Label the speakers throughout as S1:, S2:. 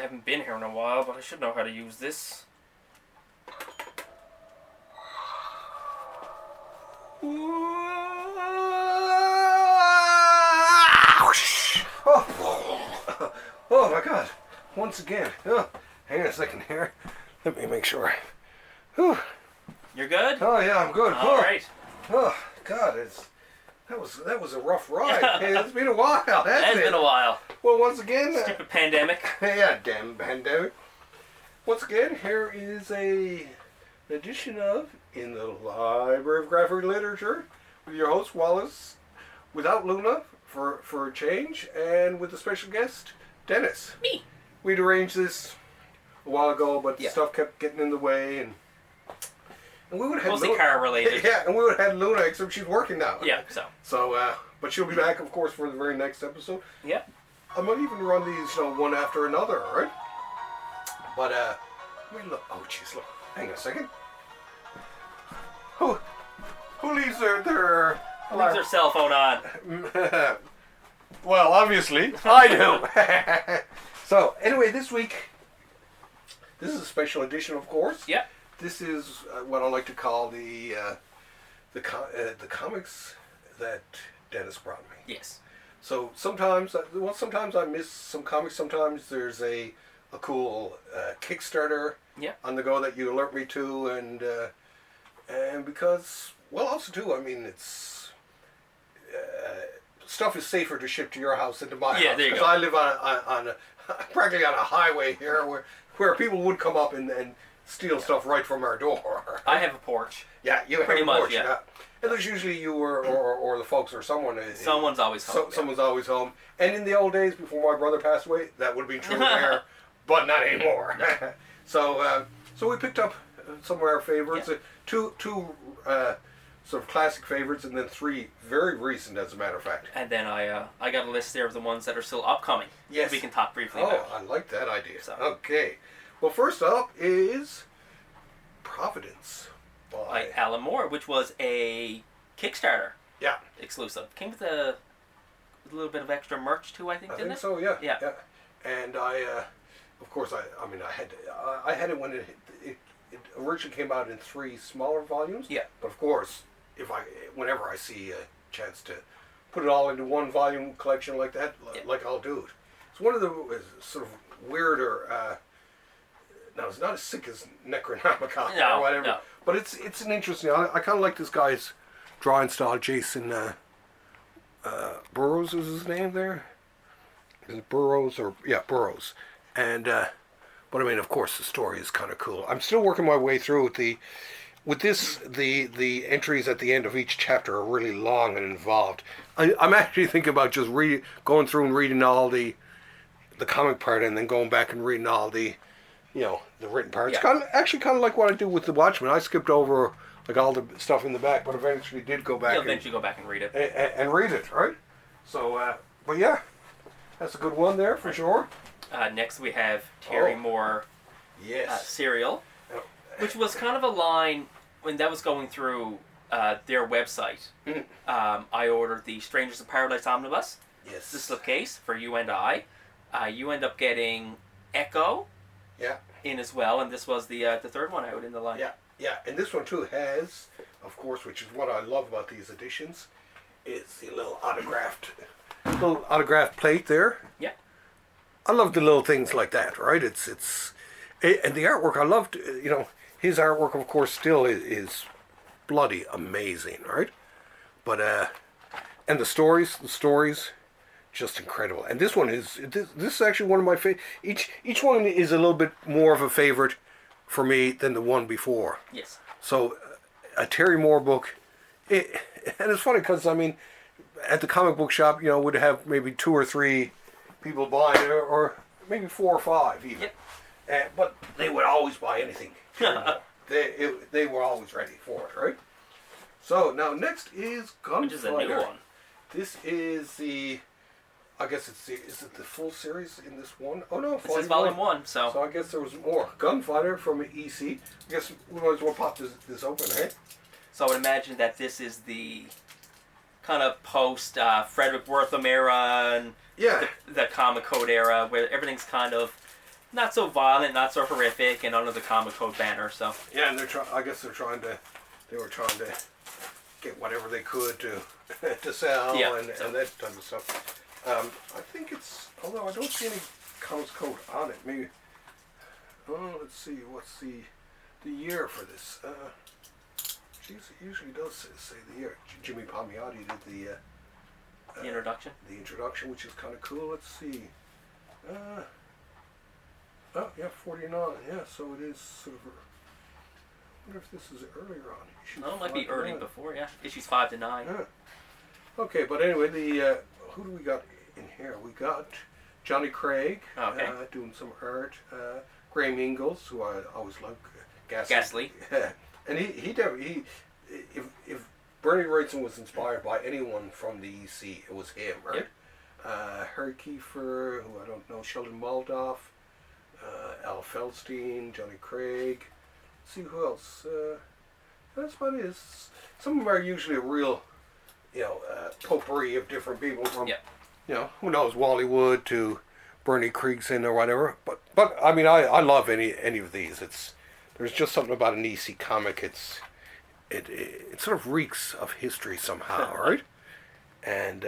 S1: haven't been here in a while, but I should know how to use this.
S2: Oh my God! Once again. Oh, hang on a second here. Let me make sure. Whew.
S1: You're good?
S2: Oh yeah, I'm good.
S1: All right.
S2: Oh God, that was a rough ride. Hey, it's been a while, hasn't it?
S1: It's been a while.
S2: Well, once again.
S1: Stupid pandemic.
S2: Yeah, damn pandemic. Once again, here is an edition of In the Library of Graphic Literature with your host Wallace, without Luna for a change, and with a special guest, Dennis.
S1: Me.
S2: We'd arranged this a while ago, but stuff kept getting in the way, and we would have
S1: mostly car related.
S2: Yeah, and we would have had Luna, except she's working now.
S1: Yeah,
S2: So, but she'll be back, of course, for the very next episode.
S1: Yeah.
S2: I might even run these, one after another, right? But, let me look. Oh, jeez, look. Hang on a second. Who leaves their
S1: Leaves their cell phone on.
S2: Well, obviously, I do. So, anyway, this week, this is a special edition, of course.
S1: Yeah.
S2: This is what I like to call the comics that Dennis brought me.
S1: Yes.
S2: So sometimes I miss some comics. Sometimes there's a cool Kickstarter on the go that you alert me to, and because also too, I mean, it's stuff is safer to ship to your house than to my house,
S1: there you
S2: because
S1: go.
S2: I live on practically on a highway here where people would come up and steal stuff right from our door.
S1: I have a porch.
S2: Yeah, you have
S1: Pretty
S2: a
S1: much,
S2: porch.
S1: yeah.
S2: And there's usually you or the folks or someone.
S1: Someone's always home.
S2: Someone's always home. And in the old days, before my brother passed away, that would be true there, but not anymore. So we picked up some of our favorites. Two sort of classic favorites, and then three very recent, as a matter of fact.
S1: And then I got a list there of the ones that are still upcoming.
S2: Yes.
S1: We can talk briefly
S2: Oh,
S1: about.
S2: I like that idea.
S1: So.
S2: Okay. Well, first up is Providence
S1: By Alan Moore, which was a Kickstarter exclusive. Came with a little bit of extra merch too, I think, didn't it?
S2: I think so, yeah.
S1: Yeah.
S2: And of course, I had it when it originally came out in 3 smaller volumes.
S1: Yeah.
S2: But of course, whenever I see a chance to put it all into one volume collection like that, like I'll do it. It's one of the sort of weirder. Now it's not as sick as Necronomicon or whatever,
S1: no.
S2: but it's an interesting. I kind of like this guy's drawing style. Jason Burrows is his name there. Is it Burrows Burrows, and but I mean, of course, the story is kind of cool. I'm still working my way through with this. The entries at the end of each chapter are really long and involved. I'm actually thinking about just going through and reading all the comic part, and then going back and reading all the written part. It's kind of like what I do with The Watchmen. I skipped over like all the stuff in the back, but eventually did go back.
S1: You'll eventually go back and read it.
S2: And read it, right? So, but yeah, that's a good one there for sure.
S1: Next we have Terry Moore.
S2: Yes.
S1: Serial, which was kind of a line when that was going through their website. I ordered the Strangers of Paradise Omnibus.
S2: Yes.
S1: This slipcase for you and I. You end up getting Echo.
S2: Yeah.
S1: In as well, and this was the third one out in the line.
S2: Yeah, and this one too has, of course, which is what I love about these editions, is the little autographed plate there.
S1: Yeah.
S2: I love the little things like that, right? And the artwork, I loved, his artwork, of course, still is bloody amazing, right? But and the stories. Just incredible. And this one this is actually one of my favorite. Each one is a little bit more of a favorite for me than the one before.
S1: Yes.
S2: So a Terry Moore book, and it's funny because I mean, at the comic book shop, would have maybe 2 or 3 people buying it, or maybe 4 or 5 even. Yep. But they would always buy anything. They were always ready for it, right? So now next is Gunfighter.
S1: Which is a new one.
S2: This is I guess is it the full series in this one? Oh no,
S1: this is volume 1. So
S2: I guess there was more. Gunfighter from EC. I guess we might as well pop this open, eh?
S1: So I would imagine that this is the kind of post Frederick Wortham era and the Comic Code era, where everything's kind of not so violent, not so horrific, and under the comic code banner. So
S2: Yeah, and I guess they were trying to get whatever they could to to sell and that type of stuff. I think it's, although I don't see any comics code on it. Maybe. Oh, let's see. What's the year for this? Geez, it usually does say the year. Jimmy Palmiotti did the
S1: introduction.
S2: The introduction, which is kind of cool. Let's see. Oh yeah, 49. Yeah, so it is sort of. I wonder if this is earlier on.
S1: No, it might be early before. Yeah, issues 5 to 9.
S2: Yeah. Okay, but anyway, the who do we got in here? We got Johnny Craig doing some art. Graham Ingalls, who I always like.
S1: Ghastly.
S2: And he definitely, if Bernie Wrightson was inspired by anyone from the EC, it was him, right? Yep. Harry Kiefer, who I don't know, Sheldon Moldoff, Al Feldstein, Johnny Craig. Let's see who else. That's about it. Some of them are usually a real, potpourri of different people from, who knows, Wally Wood to Bernie Kriegson or whatever. But I mean, I love any of these. There's just something about an EC comic. It sort of reeks of history somehow, right? And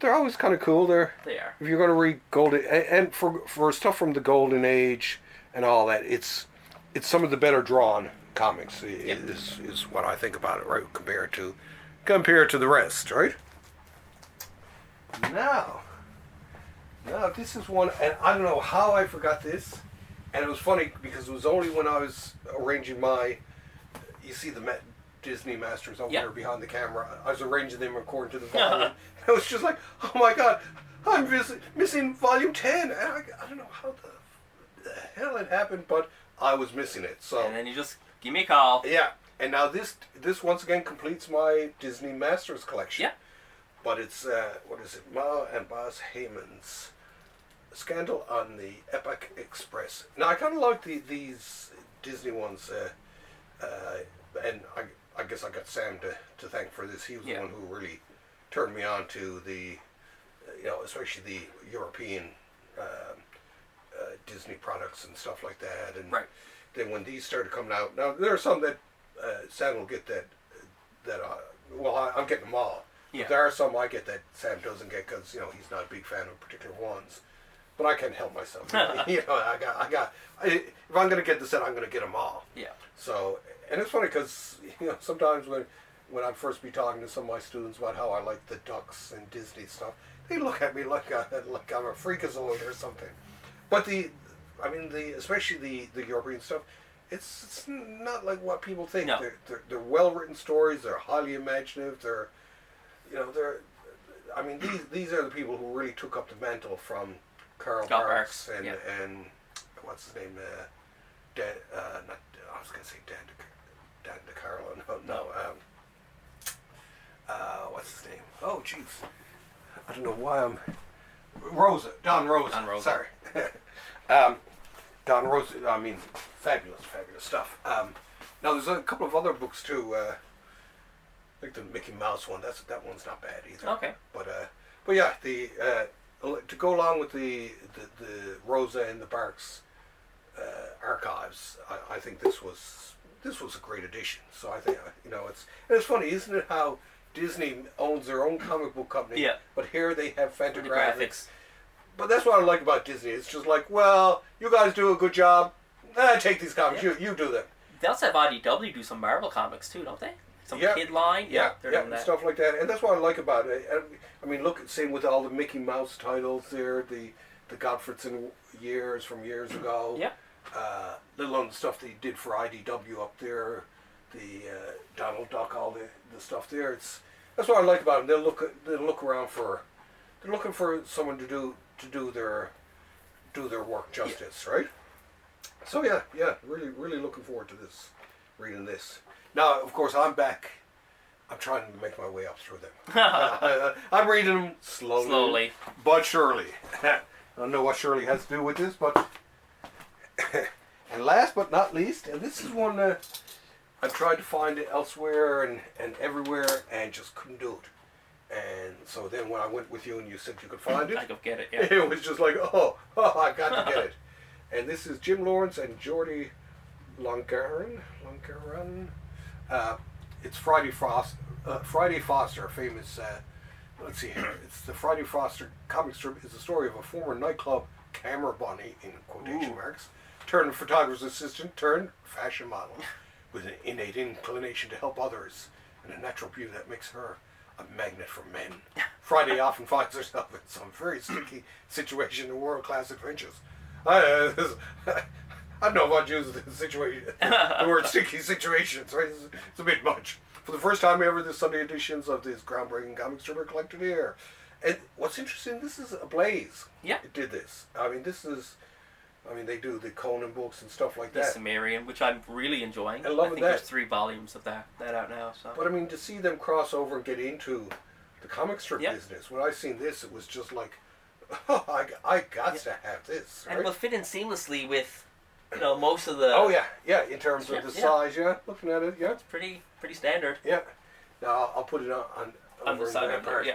S2: they're always kind of cool. They are. If you're going to read Golden, and for stuff from the Golden Age and all that, it's some of the better drawn comics. Is what I think about it, right? Compared to the rest, right? Now this is one, and I don't know how I forgot this. And it was funny because it was only when I was arranging you see the Disney Masters over there behind the camera. I was arranging them according to the volume. And it was just like, oh my God, I'm missing volume 10. And I don't know how the hell it happened, but I was missing it. So.
S1: And then you just give me a call.
S2: Yeah. And now this once again completes my Disney Masters collection.
S1: Yeah.
S2: But it's, what is it? Ma and Boz Heyman's Scandal on the Epic Express. Now I kind of like these Disney ones, and I guess I got Sam to thank for this. He was the one who really turned me on to the, especially the European Disney products and stuff like that. And then when these started coming out, now there are some that Sam will get that I'm getting them all. Yeah. But there are some I get that Sam doesn't get because he's not a big fan of particular ones. But I can't help myself. If I'm going to get the set, I'm going to get them all. Yeah. So, and it's funny because, sometimes when I first be talking to some of my students about how I like the Ducks and Disney stuff, they look at me like I'm a freakazoid or something. But especially the European stuff, it's not like what people think. No. They're well-written stories. They're highly imaginative. These are the people who really took up the mantle from Karl Barks and what's his name? I was going to say Dan DeCarlo. No. What's his name? Oh, jeez. I don't know why I'm... Don Rosa. Sorry. Don Rosa, fabulous stuff. Now, there's a couple of other books, too. Like the Mickey Mouse one. That one's not bad either. Okay. But yeah, to go along with the Rosa and the Barks archives, I think this was a great addition. So I think it's funny, isn't it, how Disney owns their own comic book company, but here they have Fantagraphics. But that's what I like about Disney. It's just like, well, you guys do a good job. Take these comics. You do them.
S1: They also have IDW do some Marvel comics too, don't they? Some kid line. They're doing that.
S2: Stuff like that. And that's what I like about it. Look, same with all the Mickey Mouse titles there, the Godfredson years from years ago. Yeah. Little on the stuff they did for IDW up there, the Donald Duck, all the stuff there. That's what I like about them. They'll look around for. They're looking for someone to do their work justice, right? So really looking forward to reading this. Now, of course, I'm back. I'm trying to make my way up through them. I'm reading them slowly, but surely. I don't know what surely has to do with this, but... And last but not least, and this is one that I've tried to find it elsewhere and everywhere and just couldn't do it. And so then when I went with you and you said you could find it...
S1: I could get it,
S2: It was just like, oh, I got to get it. And this is Jim Lawrence and Jordi Longaran. It's Friday Foster, a famous. Let's see here. It's the Friday Foster comic strip. Is the story of a former nightclub camera bunny in quotation marks, turned photographer's assistant, turned fashion model, with an innate inclination to help others and a natural beauty that makes her a magnet for men. Friday often finds herself in some very sticky situation in world-class adventures. I don't know if I'd use the situation, the word sticky situations, right? It's a bit much. For the first time ever, the Sunday editions of this groundbreaking comic strip are collected here. And what's interesting, this is a Blaze.
S1: Yeah.
S2: It did this. They do the Conan books and stuff like that.
S1: The Sumerian, which I'm really enjoying.
S2: I think
S1: there's 3 volumes of that out now. So.
S2: But to see them cross over and get into the comic strip business, when I seen this, it was just like, oh, I got to have this. Right?
S1: And it will fit in seamlessly with, most of the...
S2: Oh, yeah, in terms of the size, looking at it,
S1: It's pretty standard.
S2: Yeah. Now, I'll put it on
S1: the side of there, yeah.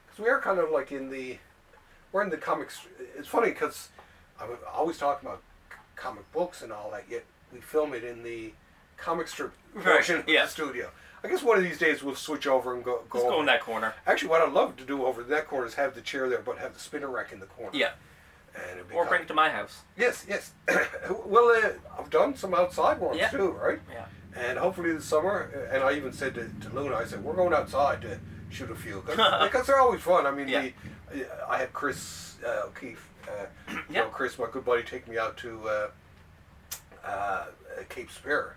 S2: Because we are kind of like we're in the comics. It's funny because I always talk about comic books and all that, yet we film it in the comic strip version of the studio. I guess one of these days we'll switch over and go
S1: in that corner.
S2: Actually, what I'd love to do over in that corner is have the chair there, but have the spinner rack in the corner.
S1: Yeah.
S2: And
S1: or bring it to my house.
S2: Yes. Well, I've done some outside ones too, right?
S1: Yeah.
S2: And hopefully this summer, and I even said to Luna, I said, we're going outside to shoot a few. Because they're always fun. I had Chris O'Keefe, Chris, my good buddy, take me out to Cape Spear,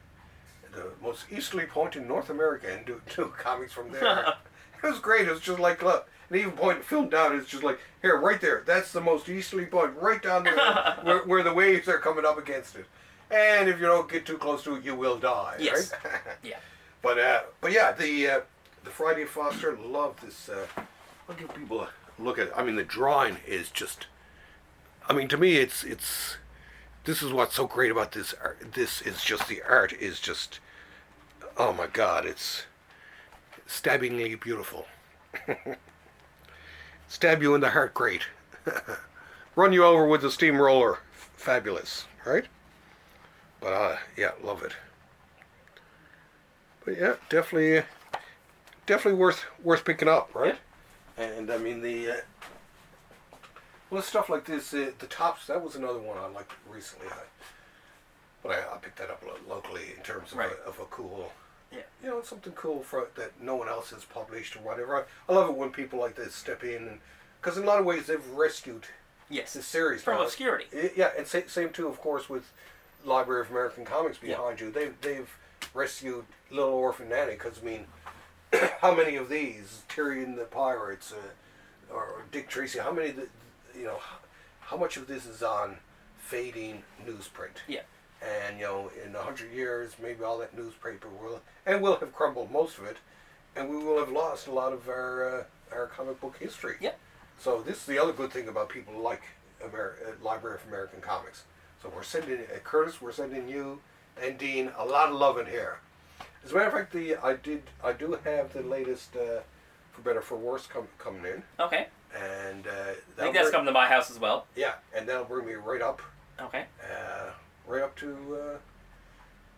S2: the most easterly point in North America, and do comics from there. It was great. It was just like, look, and even film down, it's just like, here, right there, that's the most easterly point, right down there, where the waves are coming up against it. And if you don't get too close to it, you will die.
S1: Yes.
S2: Right?
S1: Yeah.
S2: But yeah, the Friday Foster, love this. I'll give people a look at it. The drawing is just. To me, it's. This is what's so great about this art. This is just the art is just. Oh my God! It's stabbingly beautiful. Stab you in the heart, great. Run you over with a steamroller, fabulous, right? But love it. But yeah, definitely worth picking up, right? Yeah. And the stuff like this, the tops. That was another one I liked recently. I picked that up locally in terms of a cool. Yeah. Something cool that no one else has published or whatever. I love it when people like this step in, because in a lot of ways they've rescued the series
S1: from obscurity.
S2: And same too, of course, with Library of American Comics behind you. They've rescued Little Orphan Nanny, because how many of these, Tyrion the Pirates, or Dick Tracy, how many how much of this is on fading newsprint?
S1: Yeah.
S2: And in 100 years, maybe all that newspaper will have crumbled, most of it, and we will have lost a lot of our comic book history.
S1: Yeah.
S2: So this is the other good thing about people like Library of American Comics. So we're sending Curtis, we're sending you and Dean a lot of love in here. As a matter of fact, I do have the latest For Better For Worse coming in.
S1: Okay.
S2: And
S1: I think that's coming to my house as well.
S2: Yeah, and that'll bring me right up.
S1: Okay.
S2: Right up to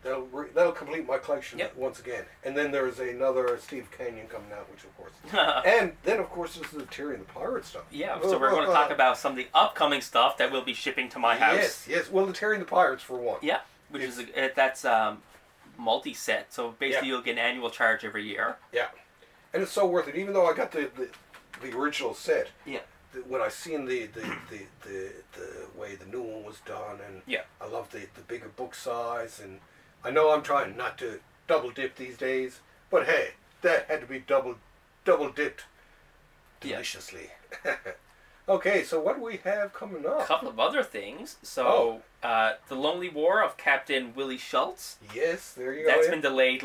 S2: that'll complete my collection once again. And then there's another Steve Canyon coming out, which of course. And then of course there's the Tyrion the Pirate stuff.
S1: Yeah, so we're going to talk about some of the upcoming stuff that will be shipping to my house.
S2: Yes. Well, the Tyrion the Pirates for one.
S1: Yeah, which that's multi-set. So basically you'll get an annual charge every year.
S2: Yeah. And it's so worth it, even though I got the original set.
S1: Yeah.
S2: When I seen the way the new one was done, and I love the bigger book size, and I know I'm trying not to double dip these days, but hey, that had to be double dipped deliciously. Okay, so what do we have coming up?
S1: A couple of other things. So the Lonely War of Captain Willie Schultz.
S2: Yes, there you go.
S1: That's been delayed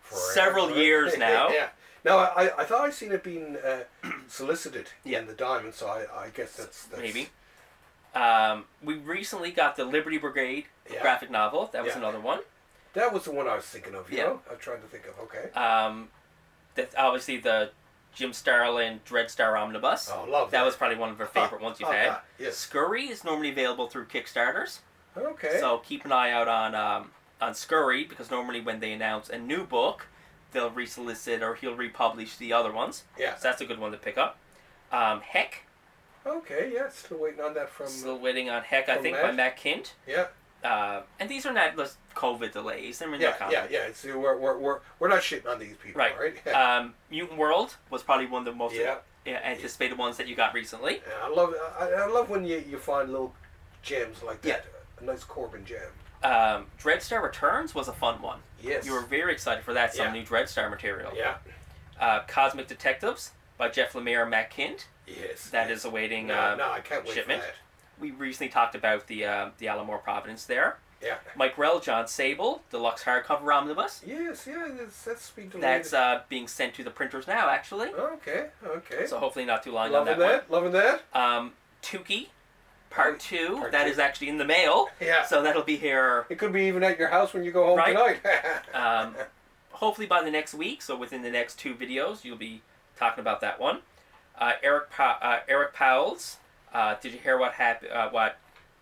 S1: several years now.
S2: Yeah. Now, I thought I seen it being solicited in the Diamond, so I guess that's...
S1: Maybe. We recently got the Liberty Brigade graphic novel. That was another one.
S2: That was the one I was thinking of, you know? I was trying to think of, okay.
S1: That's obviously the Jim Starlin Dreadstar Omnibus.
S2: Oh, love that.
S1: That was probably one of our favorite ones you've had.
S2: Yes.
S1: Scurry is normally available through Kickstarters.
S2: Okay.
S1: So keep an eye out on Scurry, because normally when they announce a new book, they'll resolicit or he'll republish the other ones.
S2: Yeah.
S1: So that's a good one to pick up. Heck.
S2: Okay, yeah, still waiting on that from...
S1: Still waiting on Heck, I think, by Matt Kint.
S2: Yeah.
S1: And these are not just COVID delays. They're
S2: Yeah. See, we're not shitting on these people, right?
S1: Mutant World was probably one of the most anticipated ones that you got recently.
S2: Yeah, I love when you find little gems like that. A nice Corbin gem.
S1: Dreadstar Returns was a fun one.
S2: Yes.
S1: You were very excited for that, some new Dreadstar material.
S2: Yeah.
S1: Cosmic Detectives by Jeff Lemire and Matt Kint.
S2: Yes.
S1: That is awaiting
S2: I can't wait
S1: shipment.
S2: for that.
S1: We recently talked about the Alamore Providence there.
S2: Yeah.
S1: Mike Rell, John Sable, deluxe hardcover omnibus.
S2: Yes, that's being delayed.
S1: That's being sent to the printers now, actually.
S2: Okay.
S1: So hopefully not too long on that one.
S2: Loving that.
S1: Tukey, Part 2. That is actually in the mail.
S2: Yeah.
S1: So that'll be here.
S2: It could be even at your house when you go home tonight.
S1: Hopefully by the next week, so within the next 2 videos, you'll be talking about that one. Eric Powell's. Did you hear what happened?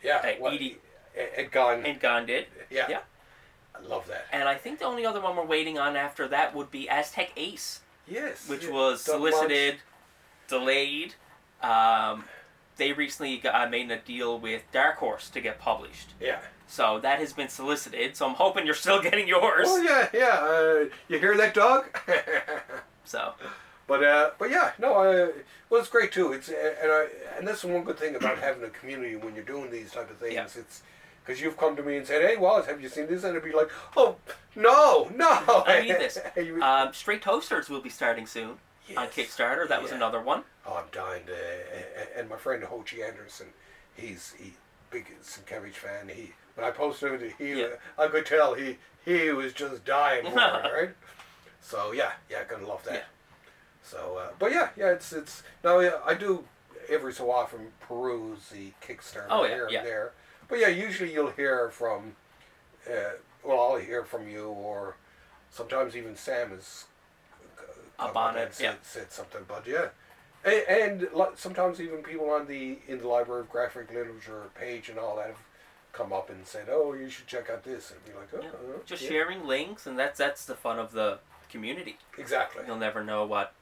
S1: Edie
S2: and Gon
S1: did.
S2: Yeah. I love that.
S1: And I think the only other one we're waiting on after that would be Aztec Ace.
S2: Yes.
S1: Which was solicited, delayed. They recently made a deal with Dark Horse to get published.
S2: Yeah.
S1: So that has been solicited. So I'm hoping you're still getting yours.
S2: Oh yeah. You hear that, dog?
S1: So.
S2: But yeah, no. Well, it's great too. And that's the one good thing about having a community when you're doing these type of things.
S1: Yeah.
S2: It's because you've come to me and said, "Hey, Wallace, have you seen this?" And it'd be like, "Oh, no."
S1: I need this. Straight Toasters will be starting soon on Kickstarter. That was another one.
S2: Oh, I'm dying to. And my friend Hochi Anderson, he's big Sienkiewicz fan. When I posted it, I could tell he was just dying for it, right? So yeah, gonna love that.
S1: Yeah.
S2: So, but yeah, it's now I do every so often peruse the Kickstarter here and there. But yeah, usually you'll hear from, I'll hear from you, or sometimes even Sam has
S1: up on it,
S2: said something. But yeah, and sometimes even people in the Library of Graphic Literature page and all that have come up and said, "Oh, you should check out this," and be like,
S1: just sharing links, and that's the fun of the community.
S2: Exactly.
S1: You'll never know what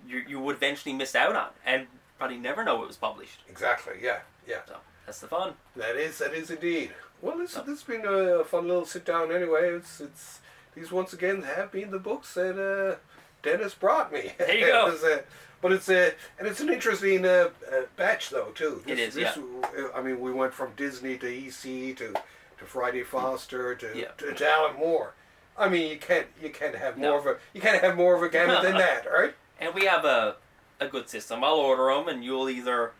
S1: you would eventually miss out on, and probably never know it was published.
S2: Exactly. Yeah.
S1: So that's the fun.
S2: That is indeed. Well, this has been a fun little sit down. Anyway, it's these once again have been the books that Dennis brought me.
S1: There you go.
S2: But it's an interesting batch though too. I mean, we went from Disney to EC to Friday Foster to Alan Moore. I mean, you can't have more of a gamut than that, right?
S1: And we have a good system. I'll order them, and you'll either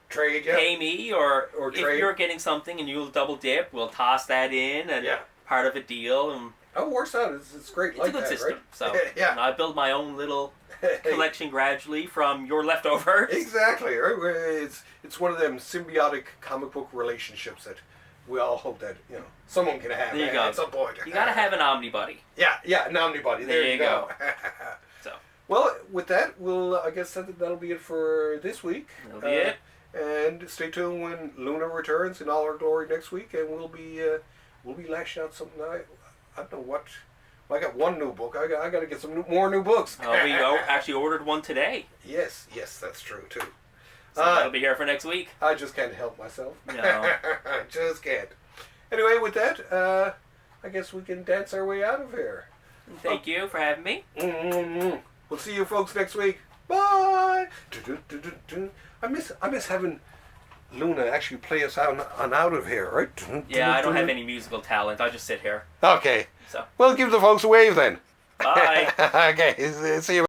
S2: trade,
S1: pay me, or if
S2: trade.
S1: you're getting something and you'll double dip, we'll toss that in and part of a deal. And
S2: it works out. It's great.
S1: It's a good system. Right? So and I build my own little collection gradually from your leftovers.
S2: Exactly. Right? It's one of them symbiotic comic book relationships that we all hope that someone can have at some point.
S1: You gotta have an omnibody.
S2: Yeah, an omnibody. There you go.
S1: So.
S2: Well, with that, I guess that'll be it for this week.
S1: That'll be it.
S2: And stay tuned when Luna returns in all her glory next week, and we'll be lashing out something. I don't know what. I got one new book. I got to get some more new books.
S1: We actually ordered one today.
S2: Yes, that's true too.
S1: So that'll be here for next week.
S2: I just can't help myself.
S1: No.
S2: I just can't. Anyway, with that, I guess we can dance our way out of here.
S1: Thank you for having me.
S2: We'll see you folks next week. Bye. I miss having Luna actually play us out of here, right?
S1: Yeah, I don't have any musical talent. I just sit here.
S2: Okay.
S1: So.
S2: Well, give the folks a wave then.
S1: Bye.
S2: Okay. See you.